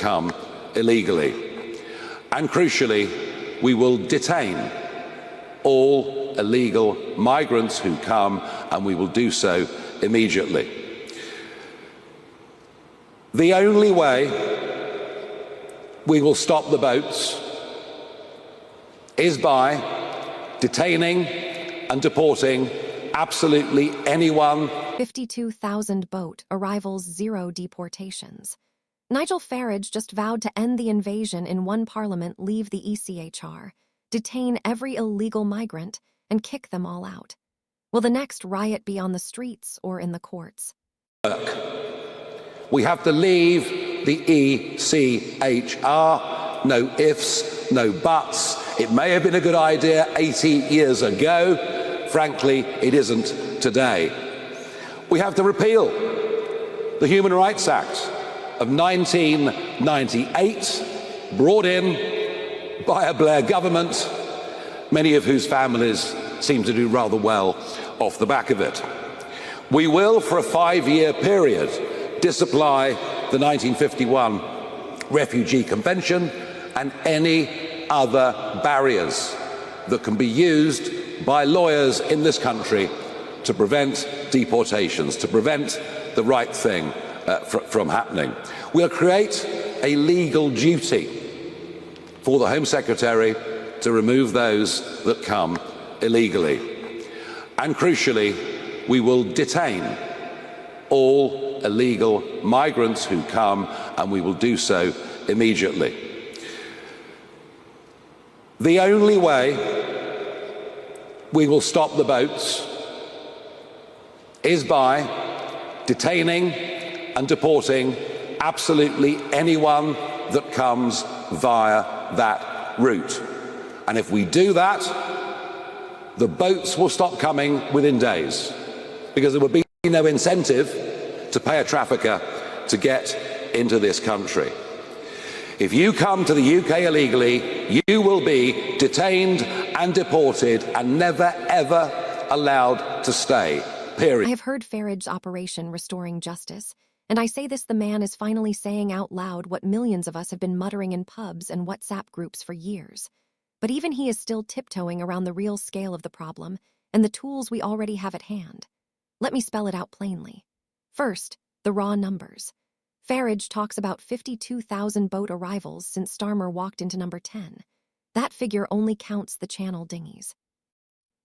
come illegally. And crucially, we will detain all illegal migrants who come, and we will do so immediately. The only way we will stop the boats is by detaining and deporting absolutely anyone. 52,000 boat arrivals, 0 deportations. Nigel Farage just vowed to end the invasion in one parliament, leave the ECHR, detain every illegal migrant, and kick them all out. Will the next riot be on the streets or in the courts? We have to leave the ECHR. No ifs, no buts. It may have been a good idea 80 years ago. Frankly, it isn't today. We have to repeal the Human Rights Act of 1998, brought in by a Blair government, many of whose families seem to do rather well off the back of it. We will, for a 5-year period, disapply the 1951 Refugee Convention and any other barriers that can be used by lawyers in this country to prevent deportations, to prevent the right thing from happening. We'll create a legal duty for the Home Secretary to remove those that come illegally. And crucially, we will detain all illegal migrants who come, and we will do so immediately. The only way we will stop the boats is by detaining and deporting absolutely anyone that comes via that route. And if we do that, the boats will stop coming within days, because there would be no incentive to pay a trafficker to get into this country. If you come to the UK illegally, you will be detained and deported and never, ever allowed to stay, period. I have heard Farage's Operation Restoring Justice, and I say this, the man is finally saying out loud what millions of us have been muttering in pubs and WhatsApp groups for years. But even he is still tiptoeing around the real scale of the problem and the tools we already have at hand. Let me spell it out plainly. First, the raw numbers. Farage talks about 52,000 boat arrivals since Starmer walked into number 10. That figure only counts the Channel dinghies.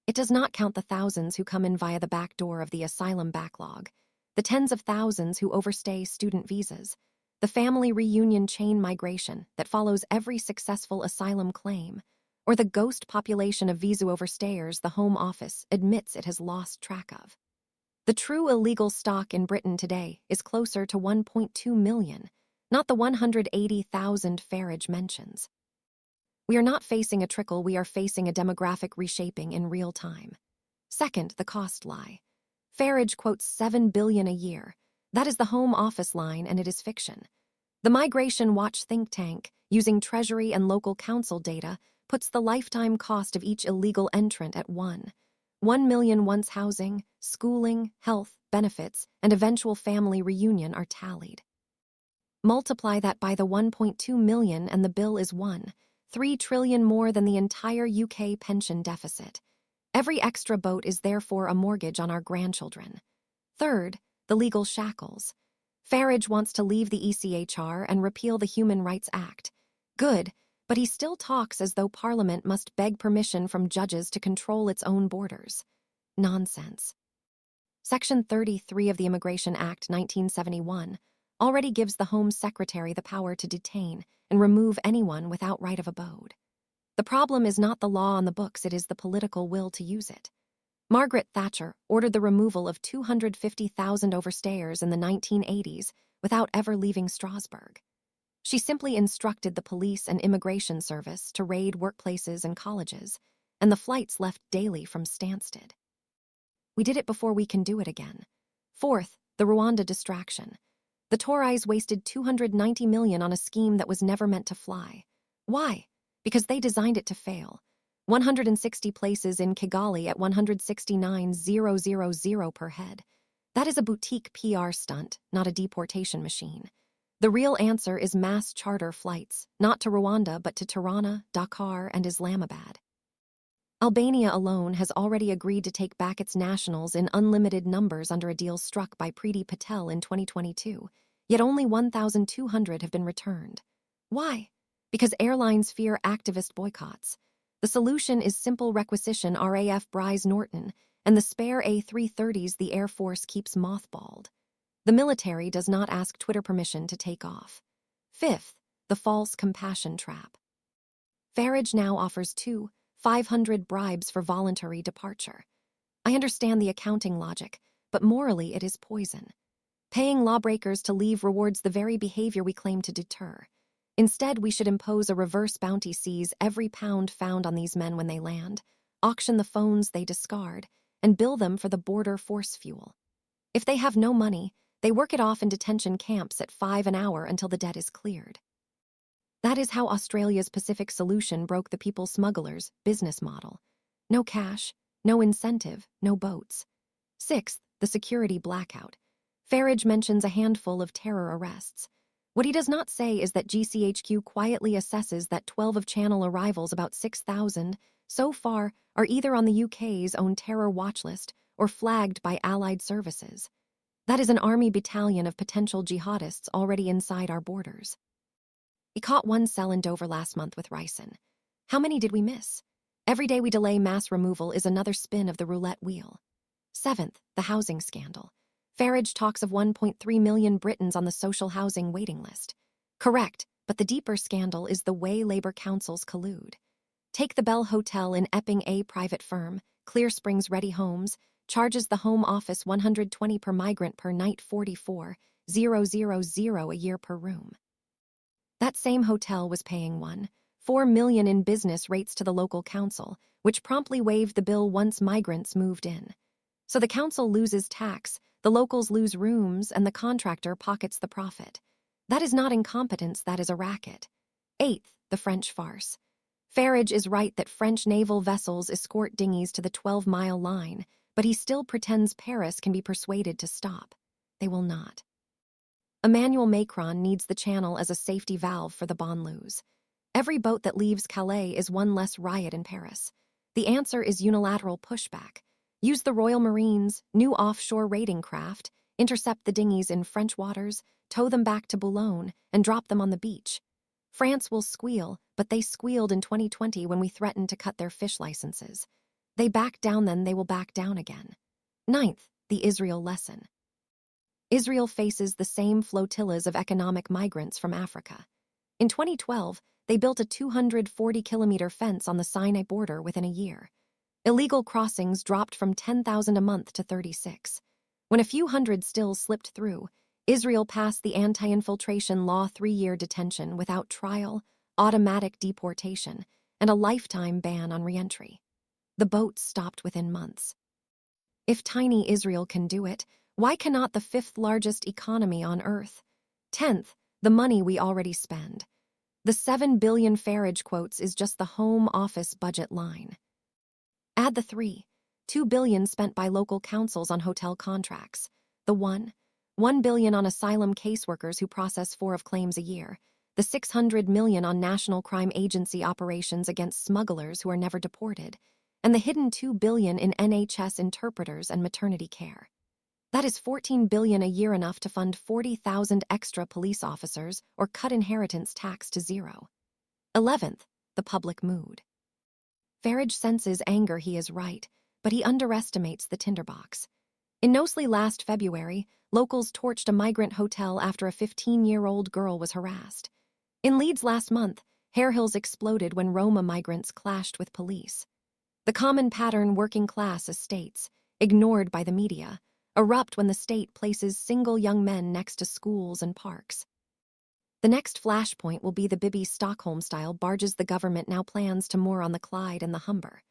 It does not count the thousands who come in via the back door of the asylum backlog, the tens of thousands who overstay student visas, the family reunion chain migration that follows every successful asylum claim, or the ghost population of visa overstayers the Home Office admits it has lost track of. The true illegal stock in Britain today is closer to 1.2 million, not the 180,000 Farage mentions. We are not facing a trickle, we are facing a demographic reshaping in real time. Second, the cost lie. Farage quotes $7 billion a year. That is the Home Office line, and it is fiction. The Migration Watch think tank, using Treasury and local council data, puts the lifetime cost of each illegal entrant at 1 million once housing, schooling, health, benefits, and eventual family reunion are tallied. Multiply that by the 1.2 million and the bill is 1.3 trillion more than the entire UK pension deficit. Every extra boat is therefore a mortgage on our grandchildren. Third, the legal shackles. Farage wants to leave the ECHR and repeal the Human Rights Act. Good, but he still talks as though Parliament must beg permission from judges to control its own borders. Nonsense. Section 33 of the Immigration Act 1971 already gives the Home Secretary the power to detain and remove anyone without right of abode. The problem is not the law on the books, it is the political will to use it. Margaret Thatcher ordered the removal of 250,000 overstayers in the 1980s without ever leaving Strasbourg. She simply instructed the police and immigration service to raid workplaces and colleges, and the flights left daily from Stansted. We did it before, we can do it again. Fourth, the Rwanda distraction. The Tories wasted $290 million on a scheme that was never meant to fly. Why? Because they designed it to fail. 160 places in Kigali at 169,000 per head. That is a boutique PR stunt, not a deportation machine. The real answer is mass charter flights, not to Rwanda but to Tirana, Dakar, and Islamabad. Albania alone has already agreed to take back its nationals in unlimited numbers under a deal struck by Priti Patel in 2022, yet only 1,200 have been returned. Why? Because airlines fear activist boycotts. The solution is simple requisition RAF Bryce Norton and the spare A330s the Air Force keeps mothballed. The military does not ask Twitter permission to take off. Fifth, the false compassion trap. Farage now offers 500 bribes for voluntary departure. I understand the accounting logic, but morally it is poison. Paying lawbreakers to leave rewards the very behavior we claim to deter. Instead, we should impose a reverse bounty, seize every pound found on these men when they land, auction the phones they discard, and bill them for the border force fuel. If they have no money, they work it off in detention camps at $5 an hour until the debt is cleared. That is how Australia's Pacific Solution broke the people smugglers' business model. No cash, no incentive, no boats. Sixth, the security blackout. Farage mentions a handful of terror arrests. What he does not say is that GCHQ quietly assesses that 12 of Channel arrivals, about 6,000, so far, are either on the UK's own terror watch list or flagged by allied services. That is an army battalion of potential jihadists already inside our borders. We caught one cell in Dover last month with ricin. How many did we miss? Every day we delay mass removal is another spin of the roulette wheel. Seventh, the housing scandal. Farage talks of 1.3 million Britons on the social housing waiting list. Correct, but the deeper scandal is the way Labour councils collude. Take the Bell Hotel in Epping. A private firm, Clear Springs Ready Homes, charges the Home Office $120 per migrant per night, $44,000 a year per room. That same hotel was paying $4 million in business rates to the local council, which promptly waived the bill once migrants moved in. So the council loses tax, the locals lose rooms, and the contractor pockets the profit. That is not incompetence, that is a racket. Eighth, the French farce. Farage is right that French naval vessels escort dinghies to the 12-mile line, but he still pretends Paris can be persuaded to stop. They will not. Emmanuel Macron needs the channel as a safety valve for the banlieues. Every boat that leaves Calais is one less riot in Paris. The answer is unilateral pushback. Use the Royal Marines' new offshore raiding craft, intercept the dinghies in French waters, tow them back to Boulogne, and drop them on the beach. France will squeal, but they squealed in 2020 when we threatened to cut their fish licenses. They back down, then they will back down again. Ninth, the Israel lesson. Israel faces the same flotillas of economic migrants from Africa. In 2012, they built a 240-kilometer fence on the Sinai border within a year. Illegal crossings dropped from 10,000 a month to 36. When a few hundred still slipped through, Israel passed the anti-infiltration law, 3-year detention without trial, automatic deportation, and a lifetime ban on reentry. The boats stopped within months. If tiny Israel can do it, why cannot the 5th largest economy on earth? 10th, the money we already spend. The $7 billion Farage quotes is just the Home Office budget line. Add the $2 billion spent by local councils on hotel contracts, the $1 billion on asylum caseworkers who process 4 of claims a year, the $600 million on National Crime Agency operations against smugglers who are never deported, and the hidden $2 billion in NHS interpreters and maternity care. That is $14 billion a year, enough to fund 40,000 extra police officers or cut inheritance tax to 0. 11th, the public mood. Farage senses anger, he is right, but he underestimates the tinderbox. In Knowsley last February, locals torched a migrant hotel after a 15-year-old girl was harassed. In Leeds last month, Hare Hills exploded when Roma migrants clashed with police. The common pattern: working class estates, ignored by the media, erupt when the state places single young men next to schools and parks. The next flashpoint will be the Bibi Stockholm-style barges the government now plans to moor on the Clyde and the Humber.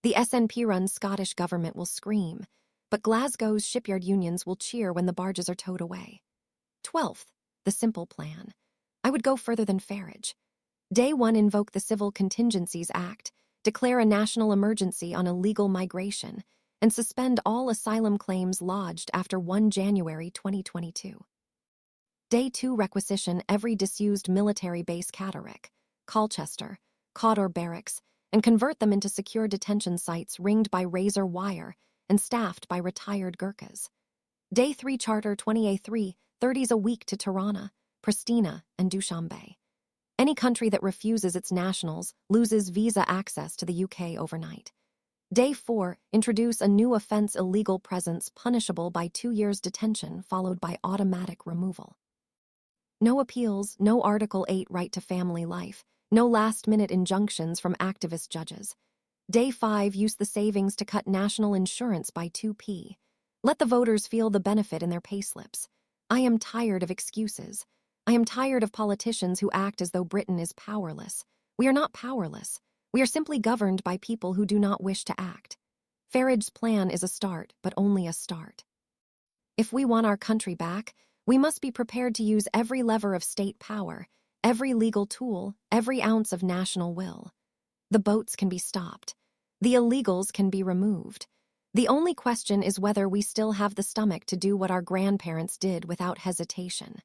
The SNP-run Scottish government will scream, but Glasgow's shipyard unions will cheer when the barges are towed away. 12th, the simple plan. I would go further than Farage. Day 1, invoke the Civil Contingencies Act, declare a national emergency on illegal migration, and suspend all asylum claims lodged after 1 January 2022. Day 2 requisition every disused military base Catterick, Colchester, Cawdor Barracks, and convert them into secure detention sites ringed by razor wire and staffed by retired Gurkhas. Day 3 charter 20A3, 30s a week to Tirana, Pristina, and Dushanbe. Any country that refuses its nationals loses visa access to the UK overnight. Day 4, introduce a new offense: illegal presence, punishable by 2 years detention followed by automatic removal. No appeals, no Article 8 right to family life, no last-minute injunctions from activist judges. Day 5, use the savings to cut national insurance by 2p. Let the voters feel the benefit in their payslips. I am tired of excuses. I am tired of politicians who act as though Britain is powerless. We are not powerless. We are simply governed by people who do not wish to act. Farage's plan is a start, but only a start. If we want our country back, we must be prepared to use every lever of state power, every legal tool, every ounce of national will. The boats can be stopped. The illegals can be removed. The only question is whether we still have the stomach to do what our grandparents did without hesitation.